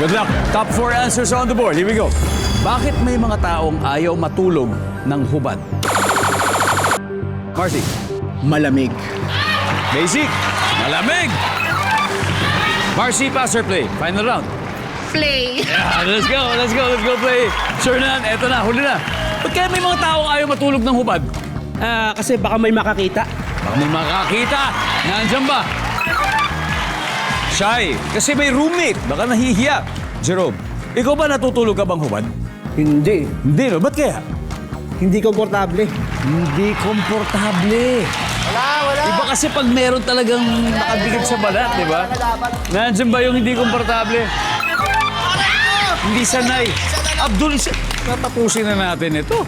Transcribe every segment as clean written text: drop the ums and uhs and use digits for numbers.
Good luck. Top 4 answers on the board. Here we go. Bakit may mga taong ayaw matulog ng hubad? Marcy. Malamig. Basic. Malamig. Marcy, pass or play? Final round. Play. Yeah, let's go, let's go, let's go play. Shernan, eto na, huli na. Ba't kaya may mga taong ayaw matulog ng hubad? Kasi baka may makakita. Baka may makakita. Nandiyan ba? Shy, kasi may roommate. Baka nahihiya. Jerome, ikaw ba natutulog ka bang hubad? Hindi. Hindi, no? Ba't kaya? Hindi komportable. Hindi komportable. Wala. Iba kasi pag meron talagang nakadikit sa balat, di ba? Nandiyan ba yung hindi komportable? Hindi sanay. Abdul, tatapusin na natin ito.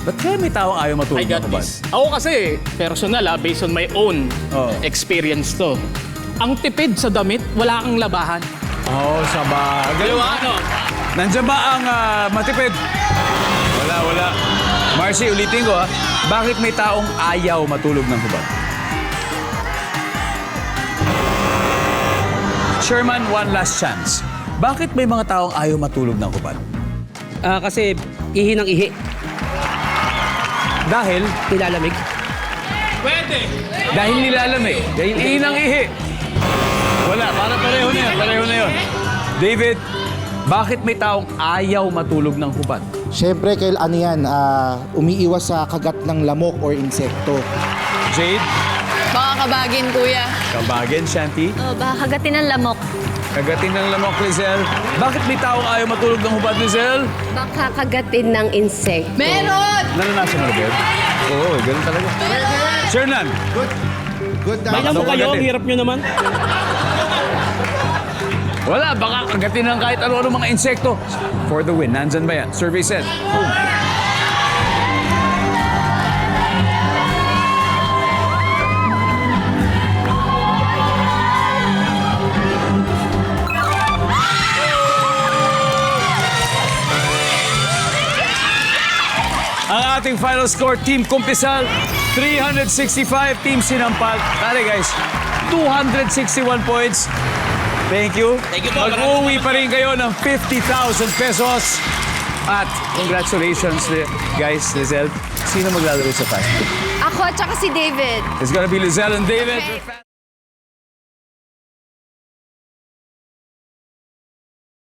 Ba't kaya may taong ayaw matulog I got ng hubad? this. Ako kasi, personal based on my own Oh. experience to. Ang tipid sa damit, wala kang labahan. Oo, sa bagay. Di ba, ano? Nandiyan ba ang matipid? Wala. Marcy, ulitin ko ha. Bakit may taong ayaw matulog ng hubad? Sherman, one last chance. Bakit may mga taong ayaw matulog ng hubad? Kasi ihi ng ihi. Dahil? Nilalamig. Pwede. Dahil nilalamig. Dahil ihi ng ihi. Wala, para pareho na yun. David, bakit may taong ayaw matulog ng hubad? Siyempre, ano yan, umiiwas sa kagat ng lamok or insekto. Jade, Baka kabagin, kuya. Kabagin, Shanti, Oh, baka kagatin ng lamok. kagatin ng lamok, Lizelle. Bakit may taong ayaw matulog ng hubad, Lizelle? Baka kagatin ng insect. Meron! Naranasan mo na ba yun? Oo, ganun talaga. Shernan, Good May mo Baka kayo, kagatin. ang hirap nyo naman. wala, baka kagatin ng kahit ano-ano mga insekto. For the win, nandyan ba yan? Survey said. Boom. Ang ating final score, Team Kumpisal, 365, Team Sinampal. Tari guys, 261 points. Thank you. Thank you po. Mag-uwi pa rin kayo ng 50,000 pesos. At congratulations, guys, Lizelle. Sino maglalaro sa fast food? Ako at saka si David. It's gonna be Lizelle and David.